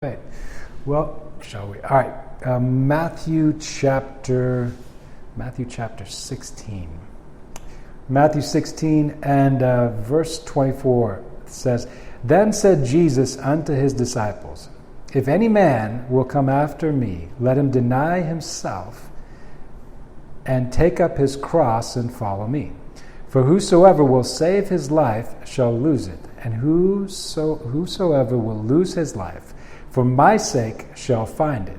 Right. Well, shall we? All right. Matthew chapter 16. Matthew 16 and verse 24 says, "Then said Jesus unto his disciples, If any man will come after me, let him deny himself and take up his cross and follow me. For whosoever will save his life shall lose it, and whosoever will lose his life for my sake shall find it.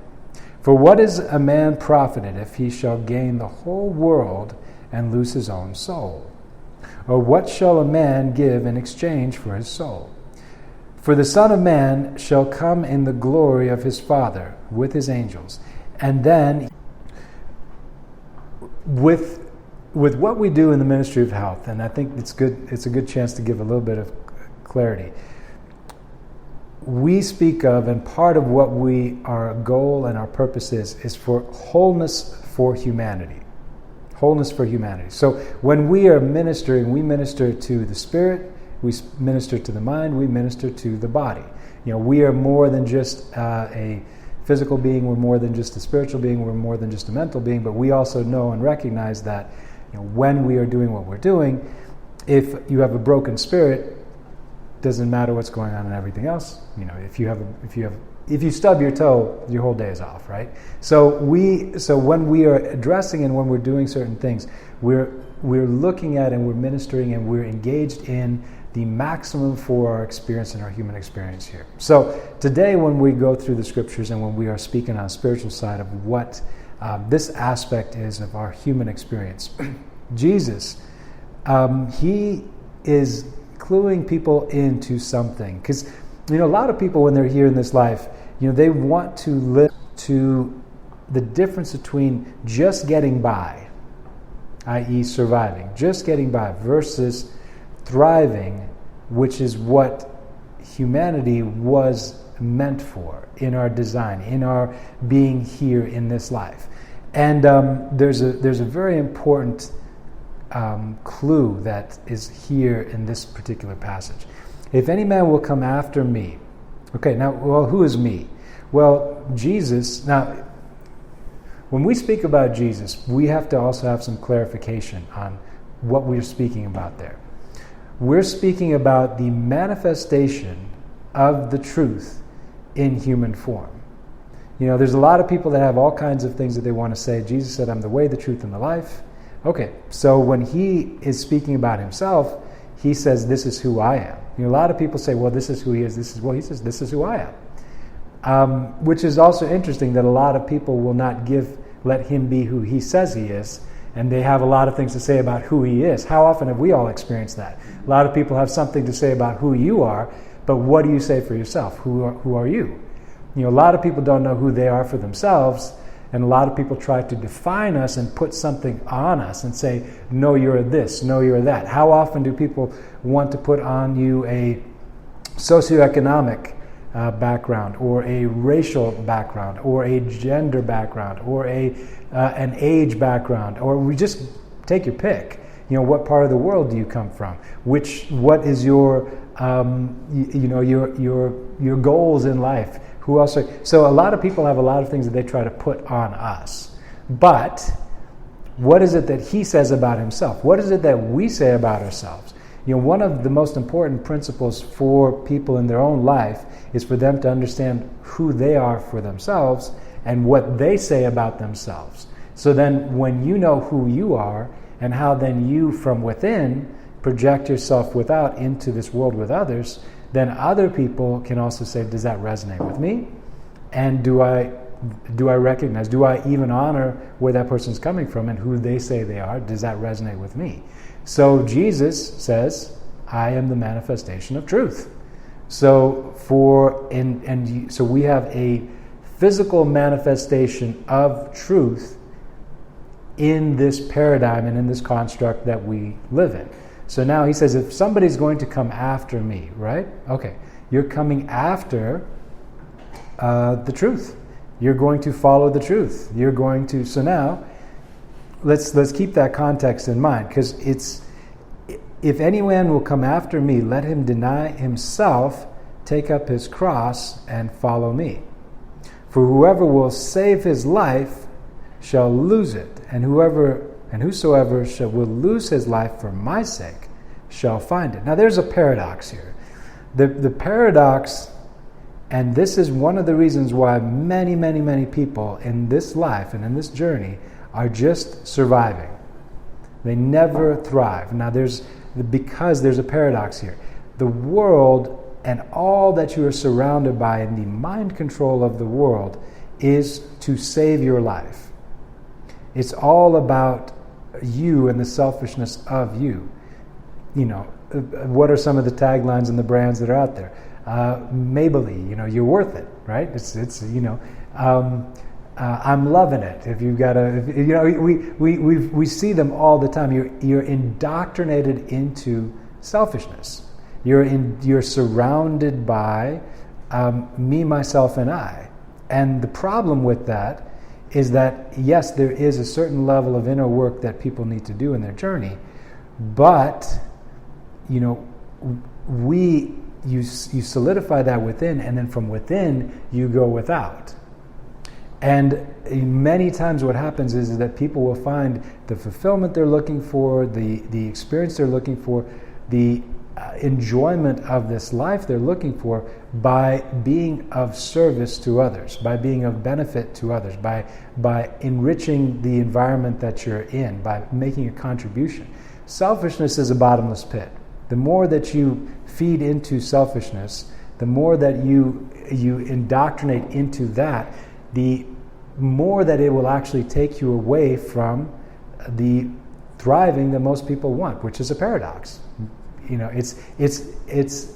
For what is a man profited if he shall gain the whole world and lose his own soul? Or what shall a man give in exchange for his soul? For the Son of Man shall come in the glory of his Father with his angels." And then, with what we do in the ministry of health, and I think it's a good chance to give a little bit of clarity. We speak of, and part of what our goal and our purpose is for wholeness for humanity. Wholeness for humanity. So when we are ministering, we minister to the spirit, we minister to the mind, we minister to the body. We are more than just a physical being, we're more than just a spiritual being, we're more than just a mental being, but we also know and recognize that when we are doing what we're doing, if you have a broken spirit, doesn't matter what's going on and everything else. If you stub your toe, your whole day is off, right? So when we are addressing and when we're doing certain things, we're looking at and we're ministering and we're engaged in the maximum for our experience and our human experience here. So today, when we go through the scriptures and when we are speaking on the spiritual side of what this aspect is of our human experience, Jesus, he is cluing people into something, because a lot of people, when they're here in this life, they want to live to the difference between just getting by, i.e. surviving, just getting by, versus thriving, which is what humanity was meant for in our design, in our being here in this life. And there's a very important clue that is here in this particular passage. If any man will come after me. Okay, now, who is me? Well, Jesus. Now, when we speak about Jesus, we have to also have some clarification on what we're speaking about there. We're speaking about the manifestation of the truth in human form. There's a lot of people that have all kinds of things that they want to say. Jesus said, "I'm the way, the truth, and the life." Okay, so when he is speaking about himself, he says, "This is who I am." A lot of people say, "Well, this is who he is." He says, "This is who I am," which is also interesting that a lot of people will not let him be who he says he is, and they have a lot of things to say about who he is. How often have we all experienced that? A lot of people have something to say about who you are, but what do you say for yourself? Who are you? A lot of people don't know who they are for themselves. And a lot of people try to define us and put something on us and say, "No, you're this, no, you're that." How often do people want to put on you a socioeconomic background, or a racial background, or a gender background, or an age background, or we just take your pick? What part of the world do you come from? What is your your goals in life? Who else? So a lot of people have a lot of things that they try to put on us. But what is it that he says about himself? What is it that we say about ourselves? One of the most important principles for people in their own life is for them to understand who they are for themselves and what they say about themselves. So then when you know who you are and how then you from within project yourself without into this world with others, then other people can also say, "Does that resonate with me? And do I recognize, do I even honor where that person's coming from and who they say they are? Does that resonate with me?" So Jesus says, "I am the manifestation of truth." So so we have a physical manifestation of truth in this paradigm and in this construct that we live in. So now he says, if somebody's going to come after me, right? Okay, you're coming after the truth. You're going to follow the truth. You're going to. So now, let's keep that context in mind, because it's, "If any man will come after me, let him deny himself take up his cross and follow me. For whoever will save his life shall lose it, and whosoever will lose his life for my sake shall find it. Now there's a paradox here. The paradox, and this is one of the reasons why many, many, many people in this life and in this journey are just surviving. They never thrive. Now because there's a paradox here. The world and all that you are surrounded by in the mind control of the world is to save your life. It's all about you and the selfishness of you. You know, what are some of the taglines and the brands that are out there? Maybelline, you're worth it, right? It's I'm loving it. If you've got we see them all the time. You're indoctrinated into selfishness. You're surrounded by me, myself, and I. And the problem with that is that, yes, there is a certain level of inner work that people need to do in their journey, but you solidify that within, and then from within you go without. And many times what happens is that people will find the fulfillment they're looking for, the experience they're looking for, the enjoyment of this life they're looking for by being of service to others, by being of benefit to others, by enriching the environment that you're in, by making a contribution. Selfishness is a bottomless pit. The more that you feed into selfishness, the more that you indoctrinate into that, the more that it will actually take you away from the thriving that most people want, which is a paradox. It's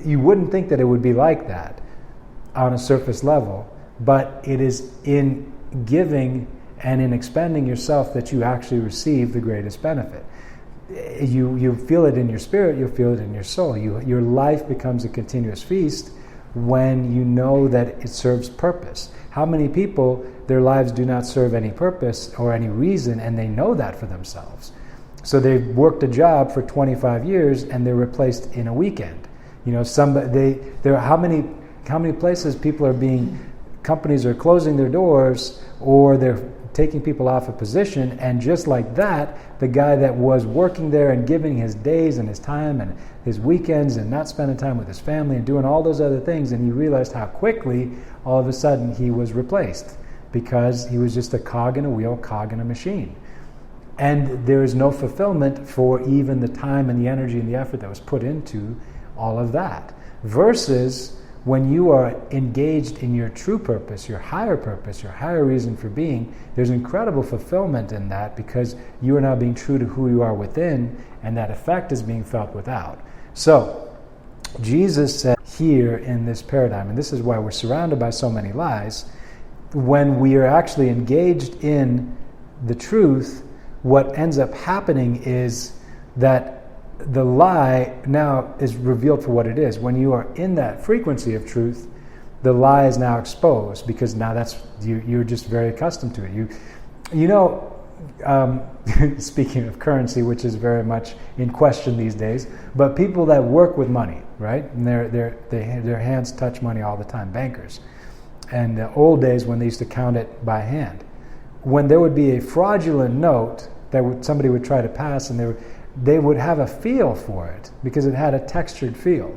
you wouldn't think that it would be like that on a surface level, but it is in giving and in expending yourself that you actually receive the greatest benefit. You feel it in your spirit, you'll feel it in your soul. Your life becomes a continuous feast when you know that it serves purpose. How many people, their lives do not serve any purpose or any reason, and they know that for themselves? So they've worked a job for 25 years and they're replaced in a weekend. How many places companies are closing their doors, or they're taking people off a position, and just like that, the guy that was working there and giving his days and his time and his weekends and not spending time with his family and doing all those other things, and he realized how quickly all of a sudden he was replaced, because he was just a cog in a wheel, cog in a machine. And there is no fulfillment for even the time and the energy and the effort that was put into all of that. Versus when you are engaged in your true purpose, your higher reason for being, there's incredible fulfillment in that, because you are now being true to who you are within, and that effect is being felt without. So, Jesus said here in this paradigm, and this is why we're surrounded by so many lies, when we are actually engaged in the truth, what ends up happening is that the lie now is revealed for what it is. When you are in that frequency of truth, the lie is now exposed, because now you're just very accustomed to it. Speaking of currency, which is very much in question these days, but people that work with money, right? And their hands touch money all the time, bankers. And the old days when they used to count it by hand, when there would be a fraudulent note that somebody would try to pass, and they would have a feel for it because it had a textured feel.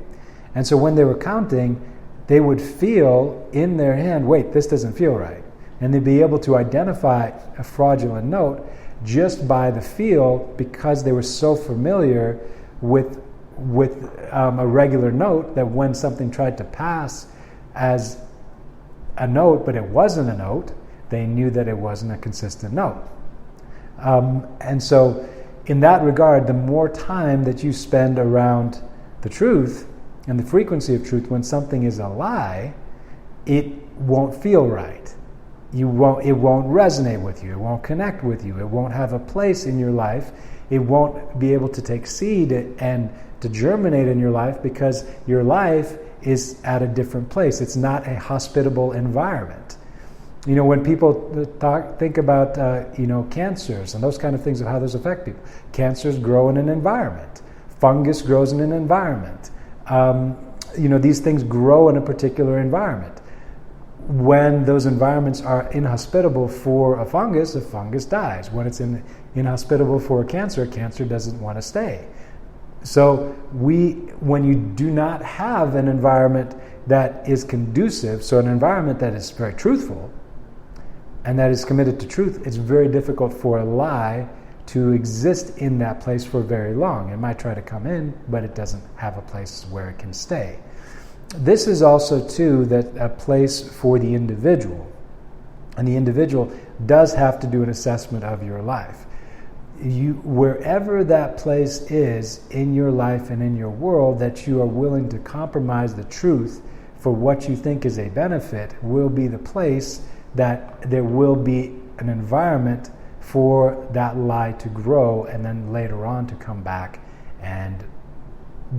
And so when they were counting, they would feel in their hand, wait, this doesn't feel right. And they'd be able to identify a fraudulent note just by the feel, because they were so familiar with a regular note, that when something tried to pass as a note, but it wasn't a note, they knew that it wasn't a consistent note. And so in that regard, the more time that you spend around the truth and the frequency of truth, when something is a lie, it won't feel right. It won't resonate with you. It won't connect with you. It won't have a place in your life. It won't be able to take seed and to germinate in your life, because your life is at a different place. It's not a hospitable environment. When people think about cancers and those kind of things, of how those affect people. Cancers grow in an environment. Fungus grows in an environment. these things grow in a particular environment. When those environments are inhospitable for a fungus dies. When it's inhospitable for a cancer doesn't want to stay. So when you do not have an environment that is conducive, so an environment that is very truthful and that is committed to truth, it's very difficult for a lie to exist in that place for very long. It might try to come in, but it doesn't have a place where it can stay. This is also, too, that a place for the individual. And the individual does have to do an assessment of your life. Wherever that place is in your life and in your world that you are willing to compromise the truth for what you think is a benefit will be the place that there will be an environment for that lie to grow and then later on to come back and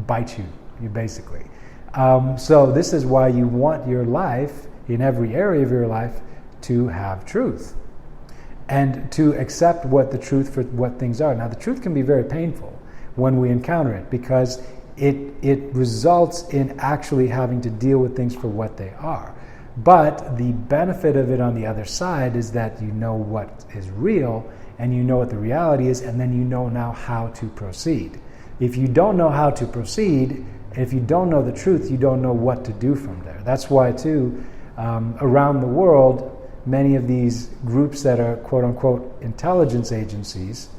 bite you basically. So this is why you want your life, in every area of your life, to have truth. And to accept what the truth for what things are. Now, the truth can be very painful when we encounter it because it results in actually having to deal with things for what they are. But the benefit of it on the other side is that you know what is real and you know what the reality is, and then you know now how to proceed. If you don't know how to proceed, if you don't know the truth, you don't know what to do from there. That's why, too, around the world, many of these groups that are quote-unquote intelligence agencies,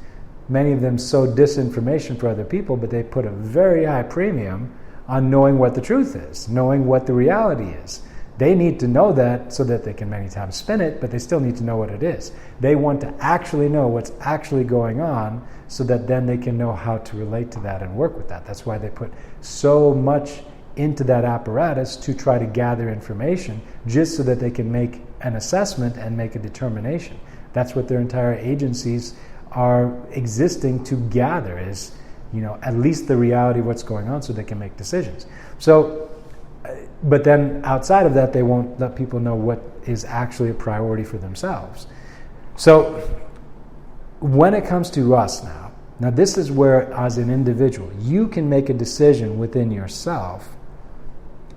many of them sow disinformation for other people, but they put a very high premium on knowing what the truth is, knowing what the reality is. They need to know that so that they can many times spin it, but they still need to know what it is. They want to actually know what's actually going on so that then they can know how to relate to that and work with that. That's why they put so much into that apparatus to try to gather information just so that they can make an assessment and make a determination. That's what their entire agencies are existing to gather, is at least the reality of what's going on so they can make decisions. So, but then outside of that, they won't let people know what is actually a priority for themselves. So when it comes to us now this is where, as an individual, you can make a decision within yourself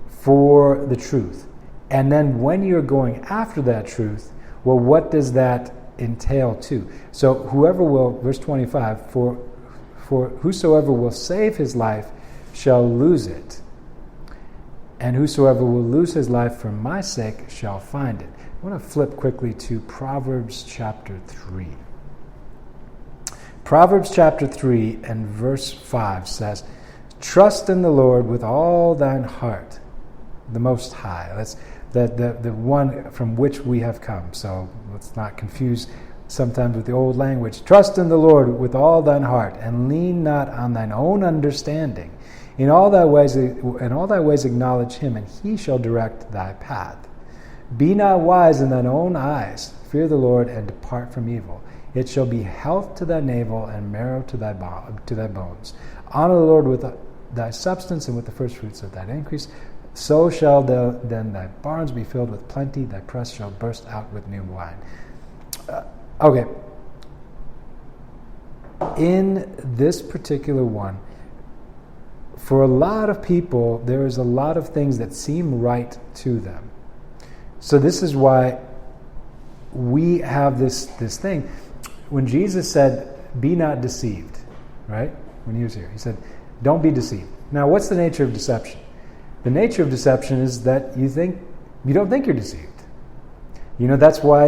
for the truth. And then when you're going after that truth, well, what does that entail too? So whoever will, verse 25, for whosoever will save his life shall lose it. And whosoever will lose his life for my sake shall find it. I want to flip quickly to Proverbs chapter 3. Proverbs chapter 3 and verse 5 says, "Trust in the Lord with all thine heart, the Most High." That's the one from which we have come. So let's not confuse sometimes with the old language. "Trust in the Lord with all thine heart, and lean not on thine own understanding. In all thy ways acknowledge him, and he shall direct thy path. Be not wise in thine own eyes. Fear the Lord, and depart from evil. It shall be health to thy navel, and marrow to thy bones. Honor the Lord with thy substance, and with the firstfruits of thine increase. So shall then thy barns be filled with plenty, thy press shall burst out with new wine." Okay. In this particular one, for a lot of people, there is a lot of things that seem right to them. So this is why we have this thing. When Jesus said, "Be not deceived," right? When he was here, he said, "Don't be deceived." Now, what's the nature of deception? The nature of deception is that you don't think you're deceived. That's why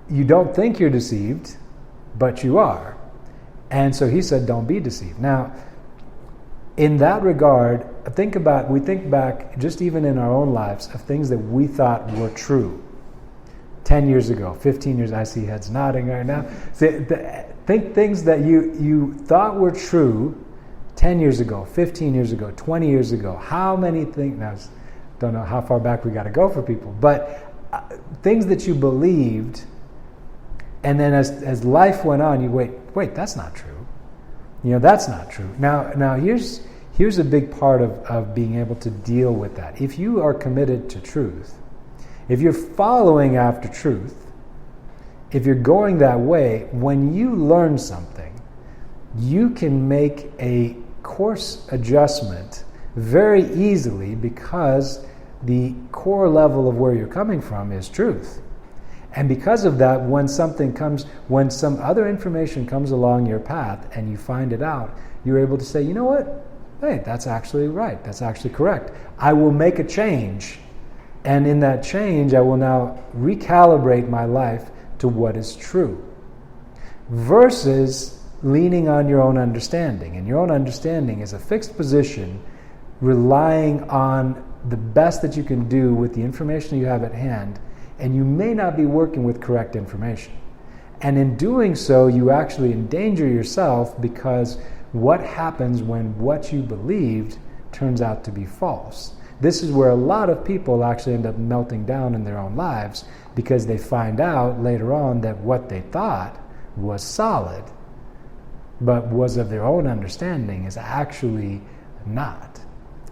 you don't think you're deceived, but you are. And so he said, "Don't be deceived." Now, in that regard, we think back just even in our own lives of things that we thought were true 10 years ago, 15 years. I see heads nodding right now. Think things that you thought were true 10 years ago, 15 years ago, 20 years ago. How many things? Now, I don't know how far back we got to go for people, but things that you believed, and then as life went on, you wait, that's not true. That's not true. Now here's a big part of being able to deal with that. If you are committed to truth, if you're following after truth, if you're going that way, when you learn something, you can make a course adjustment very easily because the core level of where you're coming from is truth. And because of that, when some other information comes along your path and you find it out, you're able to say, you know what? Hey, that's actually right. That's actually correct. I will make a change. And in that change, I will now recalibrate my life to what is true. Versus leaning on your own understanding. And your own understanding is a fixed position, relying on the best that you can do with the information you have at hand, and you may not be working with correct information. And in doing so, you actually endanger yourself, because what happens when what you believed turns out to be false? This is where a lot of people actually end up melting down in their own lives, because they find out later on that what they thought was solid, but was of their own understanding, is actually not.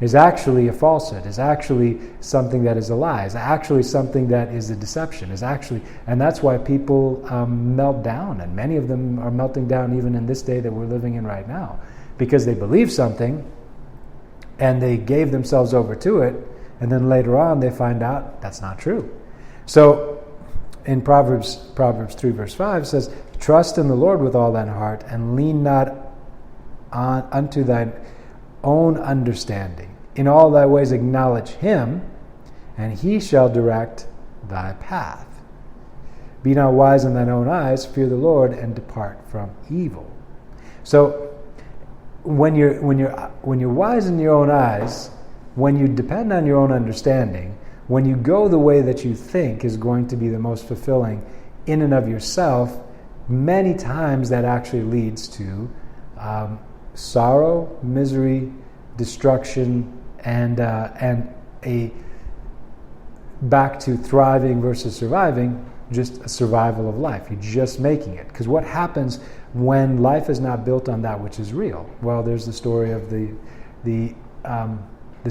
Is actually a falsehood, is actually something that is a lie, is actually something that is a deception, and that's why people melt down, and many of them are melting down even in this day that we're living in right now, because they believe something, and they gave themselves over to it, and then later on they find out that's not true. So in Proverbs 3 verse 5 says, "Trust in the Lord with all thine heart, and lean not unto thine own understanding. In all thy ways acknowledge him, and he shall direct thy path. Be not wise in thine own eyes, fear the Lord, and depart from evil." So when you're wise in your own eyes, when you depend on your own understanding, when you go the way that you think is going to be the most fulfilling in and of yourself, many times that actually leads to sorrow, misery, destruction, and a back to thriving versus surviving, just a survival of life. You're just making it. Because what happens when life is not built on that which is real? Well, there's the story of the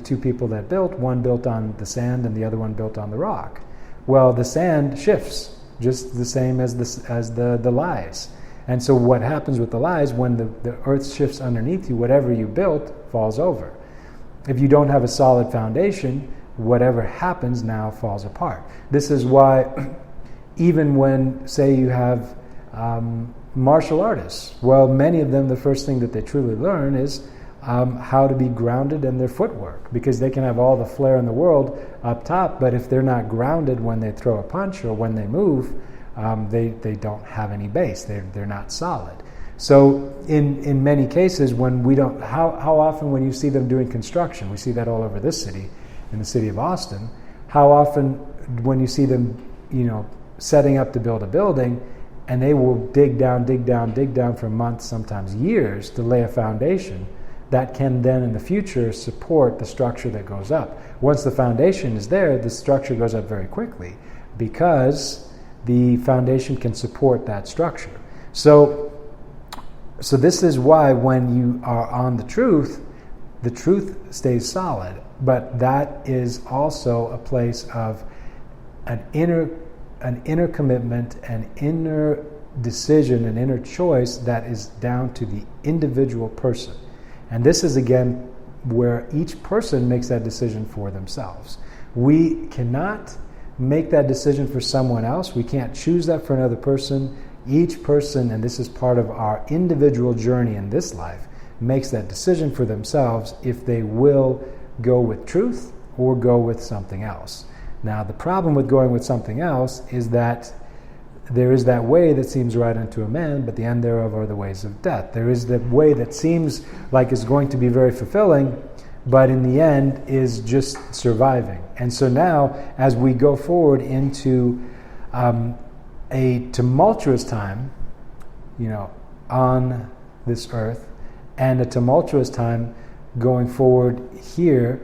two people that built. One built on the sand, and the other one built on the rock. Well, the sand shifts just the same as the lies. And so what happens with the lies, when the earth shifts underneath you, whatever you built falls over. If you don't have a solid foundation, whatever happens now falls apart. This is why even when, say, you have martial artists, well, many of them, the first thing that they truly learn is how to be grounded in their footwork, because they can have all the flair in the world up top, but if they're not grounded when they throw a punch or when they move, they don't have any base. They're not solid. So in many cases, when we don't, how often when you see them doing construction, we see that all over this city, in the city of Austin, how often when you see them, setting up to build a building, and they will dig down for months, sometimes years, to lay a foundation that can then in the future support the structure that goes up. Once the foundation is there, the structure goes up very quickly, because the foundation can support that structure. So this is why when you are on the truth stays solid. But that is also a place of an inner commitment, an inner decision, an inner choice that is down to the individual person. And this is, again, where each person makes that decision for themselves. We cannot make that decision for someone else. We can't choose that for another person. Each person, and this is part of our individual journey in this life, makes that decision for themselves if they will go with truth or go with something else. Now, the problem with going with something else is that there is that way that seems right unto a man, but the end thereof are the ways of death. There is the way that seems like it's going to be very fulfilling, but in the end is just surviving. And so now, as we go forward into a tumultuous time, on this earth, and a tumultuous time going forward here,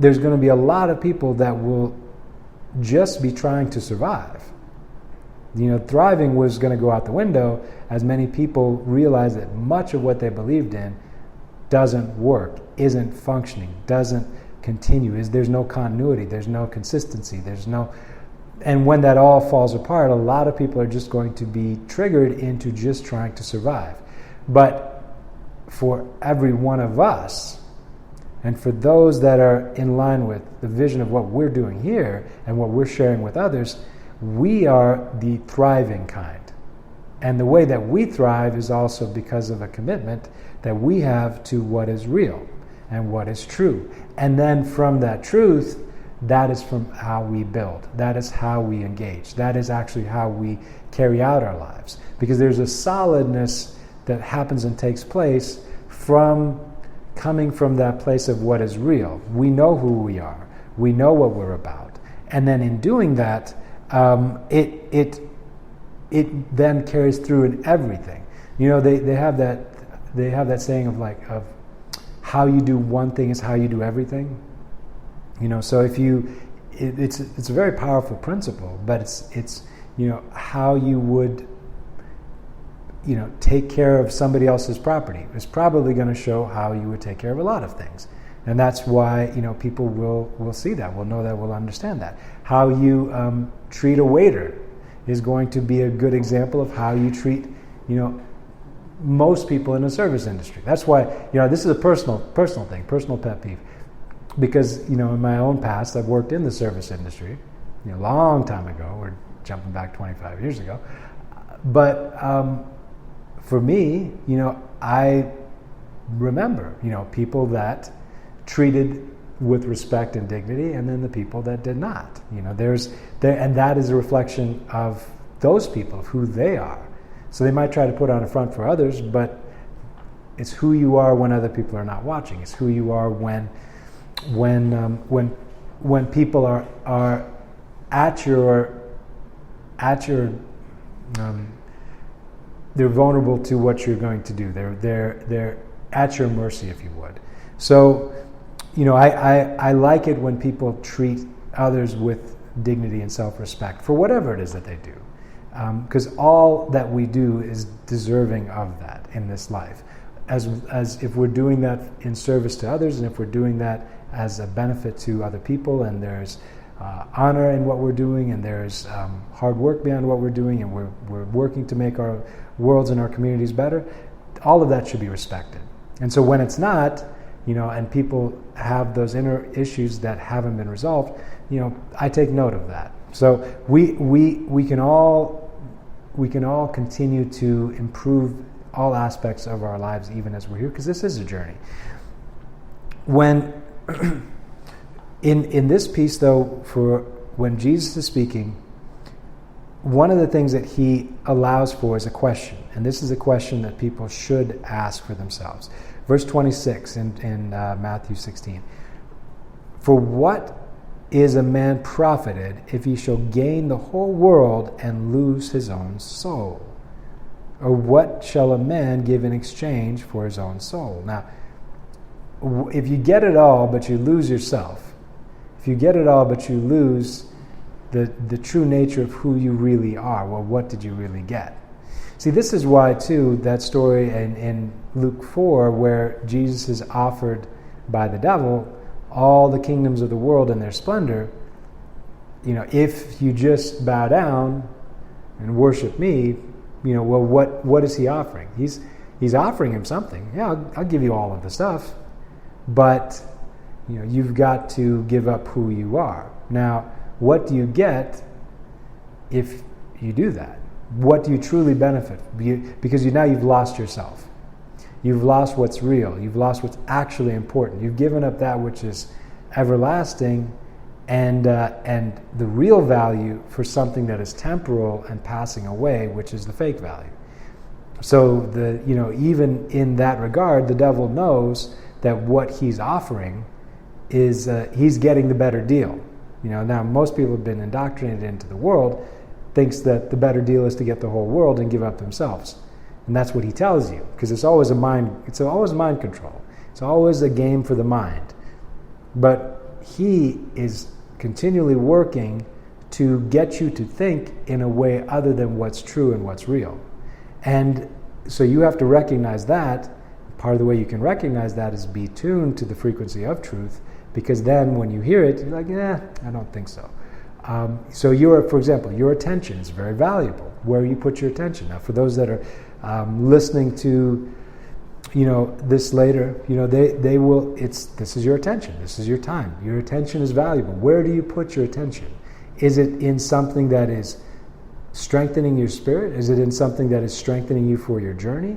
there's going to be a lot of people that will just be trying to survive. Thriving was going to go out the window as many people realize that much of what they believed in doesn't work, isn't functioning, doesn't continue. There's no continuity, there's no consistency, and when that all falls apart, a lot of people are just going to be triggered into just trying to survive. But for every one of us, And for those that are in line with the vision of what we're doing here and what we're sharing with others, we are the thriving kind. And the way that we thrive is also because of a commitment that we have to what is real and what is true. And then from that truth, that is from how we build. That is how we engage. That is actually how we carry out our lives. Because there's a solidness that happens and takes place from coming from that place of what is real. We know who we are. We know what we're about. And then in doing that, it then carries through in everything. You know, they have that saying of how you do one thing is how you do everything. You know, so if it's a very powerful principle, but it's you know, how you would, you know, take care of somebody else's property is probably going to show how you would take care of a lot of things. And that's why, you know, people will see that, will know that, will understand that. How you treat a waiter is going to be a good example of how you treat, you know, most people in the service industry. That's why, you know, this is a personal thing, personal pet peeve. Because, you know, in my own past, I've worked in the service industry, you know, a long time ago. We're jumping back 25 years ago. But for me, you know, I remember, you know, people that treated with respect and dignity, and then the people that did not. You know, and that is a reflection of those people, of who they are. So they might try to put on a front for others, but it's who you are when other people are not watching. It's who you are when people are at your they're vulnerable to what you're going to do. They're at your mercy, if you would. So, you know, I like it when people treat others with dignity and self-respect for whatever it is that they do, because all that we do is deserving of that in this life. As if we're doing that in service to others, and if we're doing that as a benefit to other people, and there's honor in what we're doing, and there's hard work beyond what we're doing, and we're working to make our worlds and our communities better, all of that should be respected. And so when it's not, you know, and people have those inner issues that haven't been resolved, you know, I take note of that. So we can all continue to improve all aspects of our lives, even as we're here, because this is a journey. When in this piece, though, for when Jesus is speaking, one of the things that he allows for is a question, and this is a question that people should ask for themselves. Verse 26 in Matthew 16. For what is a man profited if he shall gain the whole world and lose his own soul? Or what shall a man give in exchange for his own soul? Now, if you get it all but you lose yourself, if you get it all but you lose the true nature of who you really are, well, what did you really get? See, this is why, too, that story in Luke 4, where Jesus is offered by the devil all the kingdoms of the world and their splendor, you know, if you just bow down and worship me, you know, well, what is he offering? He's offering him something. Yeah, I'll give you all of the stuff, but, you know, you've got to give up who you are. Now, what do you get if you do that? What do you truly benefit? Because now you've lost yourself. You've lost what's real. You've lost what's actually important. You've given up that which is everlasting and the real value for something that is temporal and passing away, which is the fake value. So even in that regard, the devil knows that what he's offering is he's getting the better deal. You know, now most people have been indoctrinated into the world, thinks that the better deal is to get the whole world and give up themselves. And that's what he tells you, because it's always mind control. It's always a game for the mind. But he is continually working to get you to think in a way other than what's true and what's real. And so you have to recognize that. Part of the way you can recognize that is be tuned to the frequency of truth, because then when you hear it, you're like, I don't think so. So for example, your attention is very valuable. Where you put your attention. Now, for those that are listening to this later, they will, this is your attention, this is your time. Your attention is valuable. Where do you put your attention? Is it in something that is strengthening your spirit? Is it in something that is strengthening you for your journey?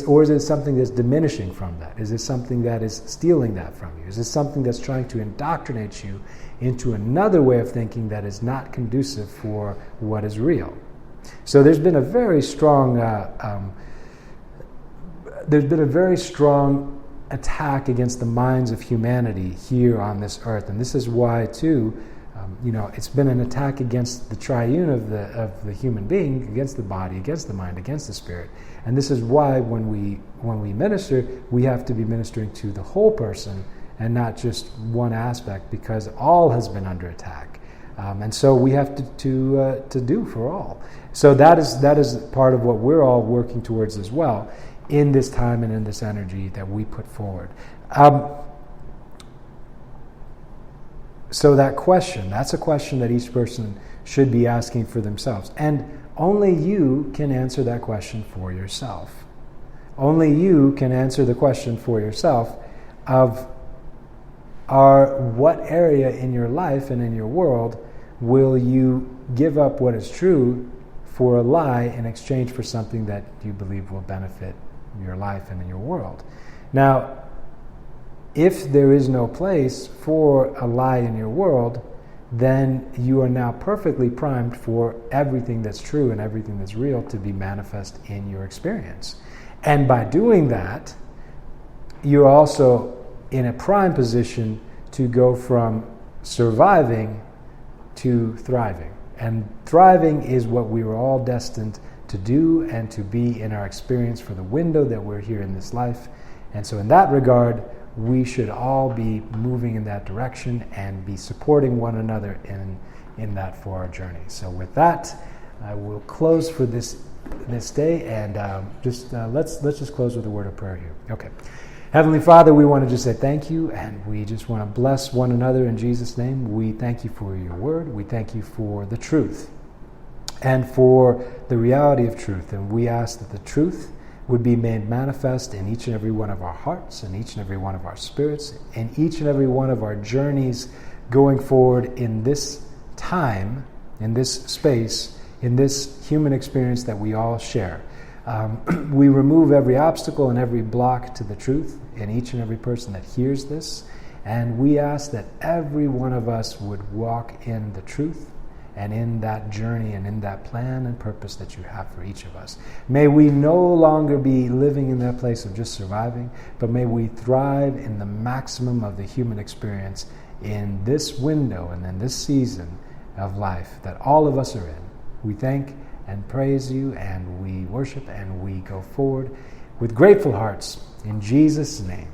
Or is it something that's diminishing from that? Is it something that is stealing that from you? Is it something that's trying to indoctrinate you into another way of thinking that is not conducive for what is real? So there's been a very strong attack against the minds of humanity here on this earth, and this is why too. It's been an attack against the triune of the human being, against the body, against the mind, against the spirit. And this is why when we minister, we have to be ministering to the whole person and not just one aspect, because all has been under attack. And so we have to do for all. So that is part of what we're all working towards as well in this time and in this energy that we put forward. So that's a question that each person should be asking for themselves. And only you can answer that question for yourself. Only you can answer the question for yourself of what area in your life and in your world will you give up what is true for a lie in exchange for something that you believe will benefit your life and in your world. Now, if there is no place for a lie in your world, then you are now perfectly primed for everything that's true and everything that's real to be manifest in your experience. And by doing that, you're also in a prime position to go from surviving to thriving. And thriving is what we were all destined to do and to be in our experience for the window that we're here in this life. And so in that regard, we should all be moving in that direction and be supporting one another in that for our journey. So with that, I will close for this day, and let's just close with a word of prayer here. Okay. Heavenly Father, we want to just say thank you, and we just want to bless one another in Jesus' name. We thank you for your word. We thank you for the truth and for the reality of truth. And we ask that the truth would be made manifest in each and every one of our hearts, in each and every one of our spirits, in each and every one of our journeys going forward in this time, in this space, in this human experience that we all share. We remove every obstacle and every block to the truth in each and every person that hears this, and we ask that every one of us would walk in the truth and in that journey and in that plan and purpose that you have for each of us. May we no longer be living in that place of just surviving, but may we thrive in the maximum of the human experience in this window and in this season of life that all of us are in. We thank and praise you, and we worship, and we go forward with grateful hearts in Jesus' name.